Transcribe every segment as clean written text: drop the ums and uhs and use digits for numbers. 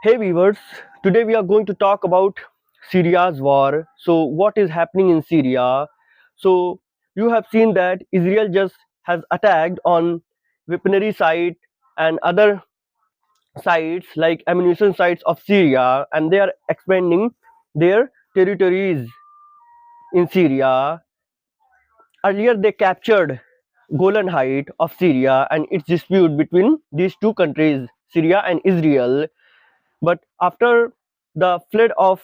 Hey viewers, today we are going to talk about Syria's war. So, what is happening in Syria? So, you have seen that Israel just has attacked on weaponry site and other sites like ammunition sites of Syria, and they are expanding their territories in Syria. Earlier, they captured Golan Height of Syria, and its dispute between these two countries, Syria and Israel. But after the flood of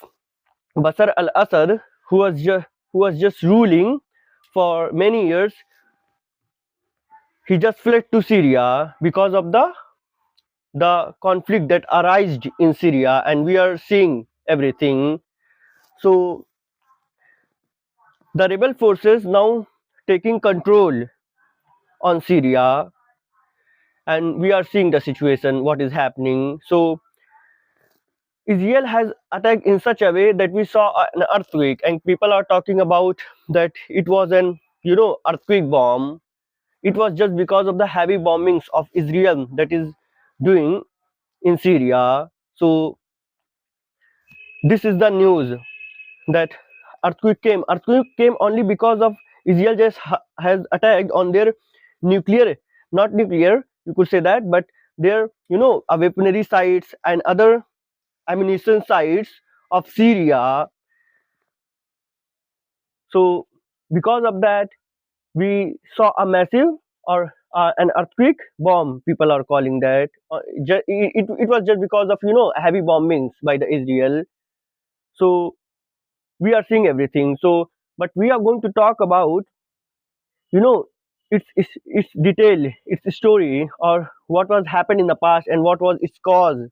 Bashar al-Assad, who was just ruling for many years, he just fled to Syria because of the conflict that arose in Syria, and we are seeing everything. So the rebel forces now taking control on Syria, and we are seeing the situation, what is happening. So Israel has attacked in such a way that we saw an earthquake, and people are talking about that it was an earthquake bomb. It was just because of the heavy bombings of Israel that is doing in Syria. So this is the news that Earthquake came only because of Israel just has attacked on their nuclear, not nuclear, you could say that, but their weaponry sites and other ammunition sites of Syria. So because of that, we saw a massive or an earthquake bomb. People are calling that. It was just because of heavy bombings by the Israel. So we are seeing everything. So, but we are going to talk about you know its detail, its story, or what was happened in the past and what was its cause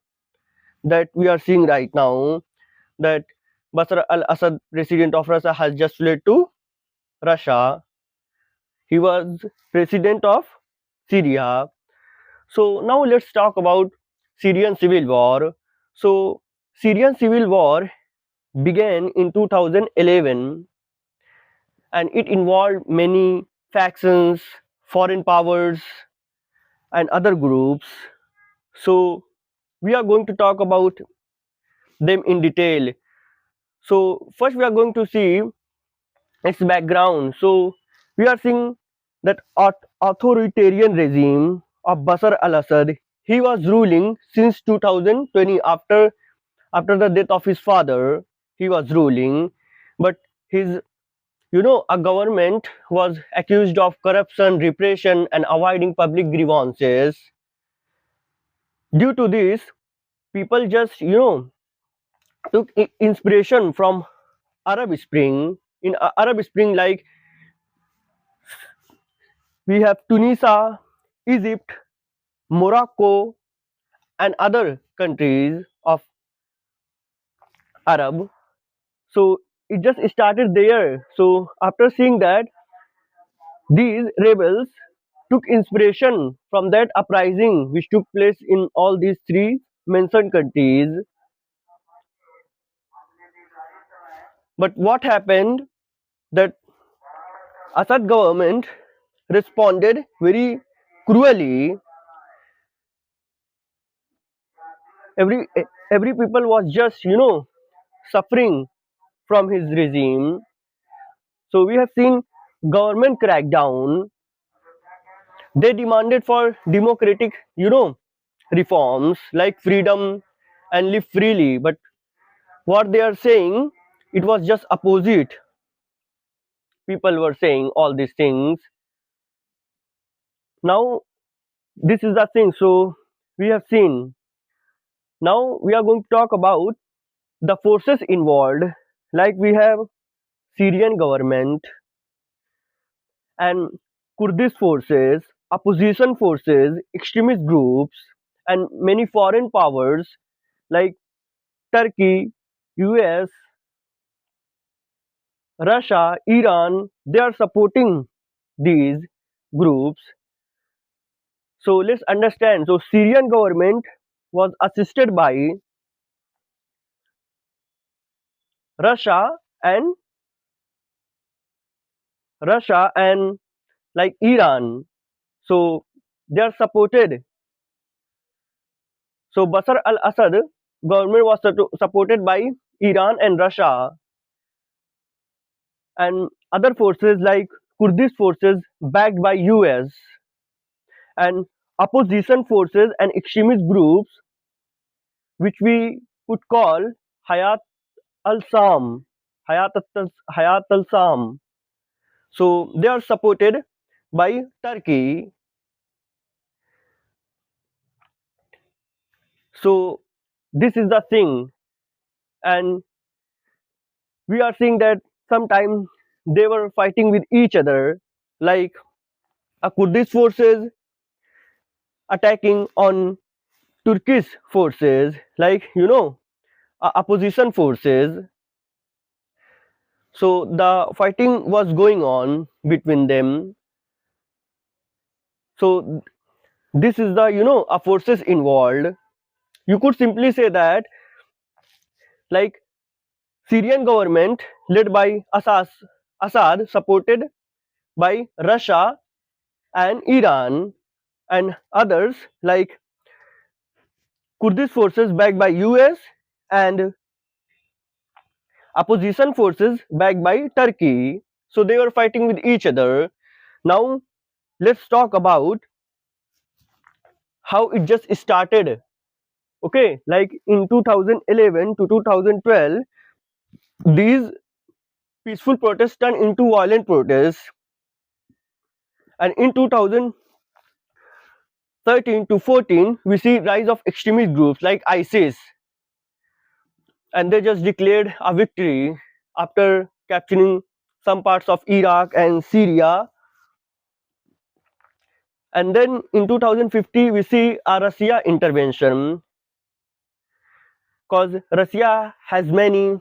that we are seeing right now. That Bashar al-Assad, president of Russia, has just fled to Russia. He was president of Syria. So now let's talk about Syrian civil war. So Syrian civil war began in 2011, and it involved many factions, foreign powers, and other groups. So we are going to talk about them in detail. So first we are going to see its background. So we are seeing that authoritarian regime of Bashar al-Assad. He was ruling since 2020 after the death of his father. He was ruling, but his a government was accused of corruption, repression, and avoiding public grievances. Due to this, people just took inspiration from Arab Spring. In Arab Spring, like we have Tunisia, Egypt, Morocco, and other countries of Arab. So it just started there. So after seeing that, these rebels took inspiration from that uprising which took place in all these three mentioned countries. But what happened that Assad government responded very cruelly. Every people was just suffering from his regime. So we have seen government crackdown. They demanded for democratic reforms like freedom and live freely, but what they are saying, it was just opposite. People were saying all these things. Now this is the thing. So we have seen. Now we are going to talk about the forces involved. Like we have Syrian government and Kurdish forces, opposition forces, extremist groups, and many foreign powers like Turkey, US, Russia, Iran. They are supporting these groups. So let's understand. So Syrian government was assisted by Russia and Russia and like Iran. So they are supported. So Bashar al-Assad government was supported by Iran and Russia, and other forces like Kurdish forces backed by US, and opposition forces and extremist groups which we could call Hayat al-Sam, Hayat al-Sam. So they are supported by Turkey. So this is the thing, and we are seeing that sometimes they were fighting with each other, like a Kurdish forces attacking on Turkish forces, like opposition forces. So the fighting was going on between them. So this is the forces involved. You could simply say that, like, Syrian government led by Assad, supported by Russia and Iran, and others like Kurdish forces backed by US and opposition forces backed by Turkey. So they were fighting with each other. Now let's talk about how it just started. Okay, like in 2011 to 2012, these peaceful protests turned into violent protests, and in 2013 to 14, we see rise of extremist groups like ISIS, and they just declared a victory after capturing some parts of Iraq and Syria. And then in 2050, we see a Russia intervention, because Russia has many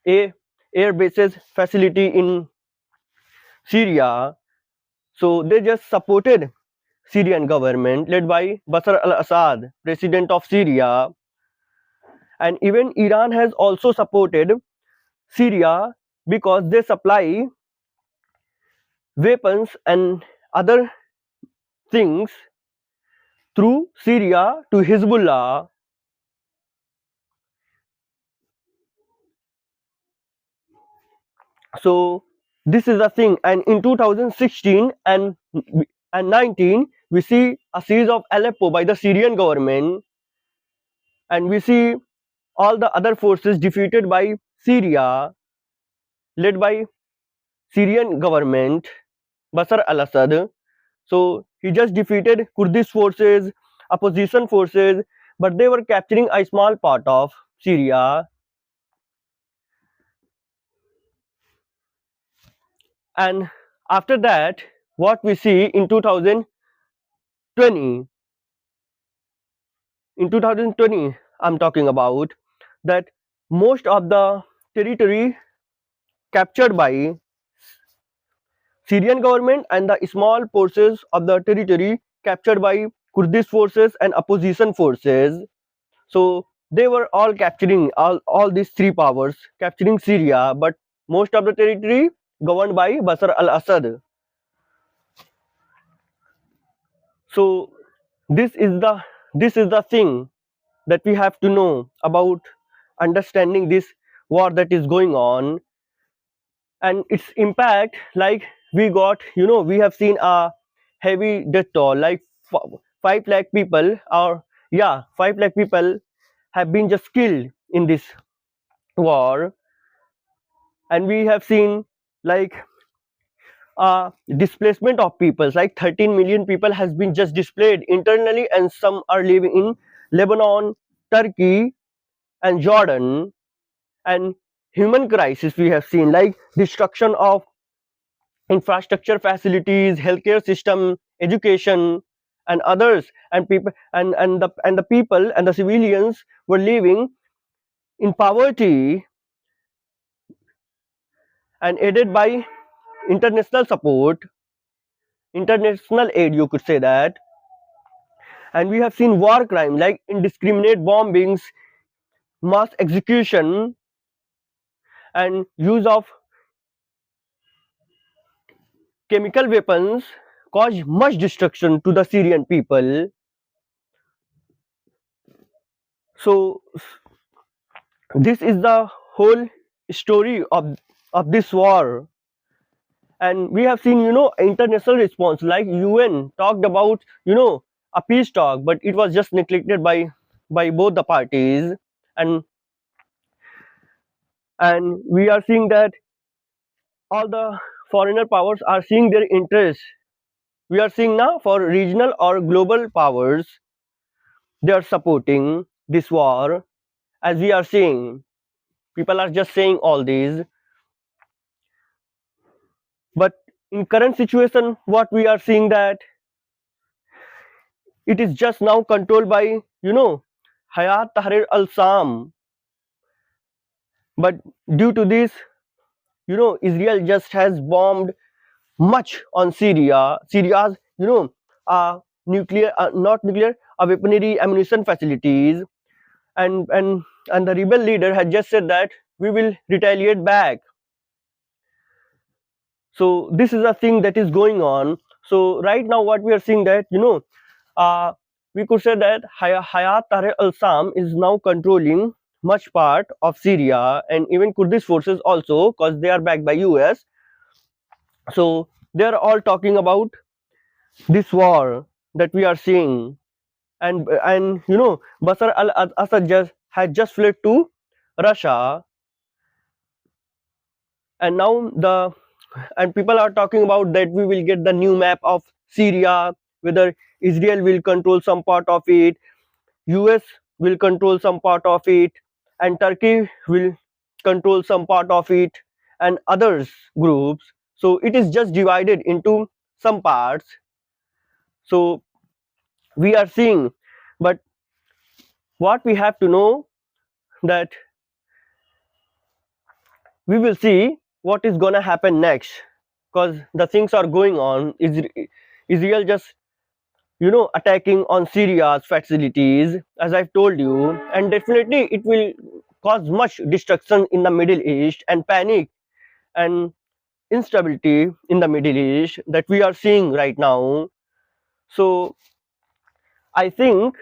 air, air bases facility in Syria. So they just supported Syrian government led by Bashar al-Assad, president of Syria. And even Iran has also supported Syria because they supply weapons and other things through Syria to Hezbollah. So this is the thing. And in 2016 and 19, we see a siege of Aleppo by the Syrian government, and we see all the other forces defeated by Syria, led by Syrian government, Bashar al-Assad. So he just defeated Kurdish forces, opposition forces, but they were capturing a small part of Syria. And after that, what we see in 2020, in 2020, I'm talking about that most of the territory captured by Syrian government and the small forces of the territory captured by Kurdish forces and opposition forces. So they were all capturing all these three powers, capturing Syria, but most of the territory governed by Bashar al-Assad. So this is the thing that we have to know about understanding this war that is going on and its impact. Like, we have seen a heavy death toll, like 5 lakh people, or yeah, 5 lakh people have been just killed in this war. And we have seen, like, displacement of peoples, like 13 million people has been just displaced internally, and some are living in Lebanon, Turkey and Jordan. And human crisis we have seen, like destruction of infrastructure facilities, healthcare system, education and others, and people and the people and the civilians were living in poverty, and aided by international support, international aid, you could say that. And we have seen war crime like indiscriminate bombings, mass execution, and use of chemical weapons caused much destruction to the Syrian people. So this is the whole story of this war. And we have seen, international response, like UN talked about, a peace talk, but it was just neglected by both the parties. And and we are seeing that all the foreigner powers are seeing their interest. We are seeing now for regional or global powers, they are supporting this war. As we are seeing, people are just saying all these, but in current situation, what we are seeing that it is just now controlled by, Hayat Tahrir al-Sam. But due to this, Israel just has bombed much on Syria's, nuclear, not nuclear, weaponry ammunition facilities. And the rebel leader had just said that we will retaliate back. So this is a thing that is going on. So right now what we are seeing that, uh, we could say that Hayat Tahrir al-Sam is now controlling much part of Syria, and even Kurdish forces also, because they are backed by US. So they are all talking about this war that we are seeing. And Bashar al-Assad just had just fled to Russia. And now the and people are talking about that we will get the new map of Syria, whether Israel will control some part of it, US will control some part of it, and Turkey will control some part of it, and others groups. So it is just divided into some parts. So we are seeing, but what we have to know that we will see what is gonna happen next, because the things are going on. Israel just, attacking on Syria's facilities, as I've told you, and definitely it will cause much destruction in the Middle East, and panic and instability in the Middle East that we are seeing right now. So I think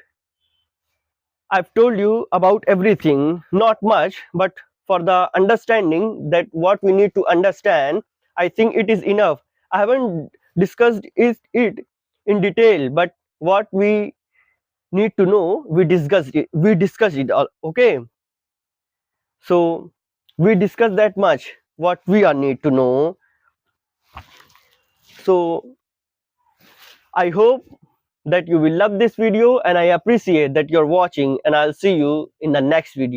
I've told you about everything, not much, but for the understanding that what we need to understand, I think it is enough. I haven't discussed it in detail, but what we need to know, we discussed it. We discussed it all. Okay, so we discussed that much. What we are need to know. So I hope that you will love this video, and I appreciate that you're watching. And I'll see you in the next video.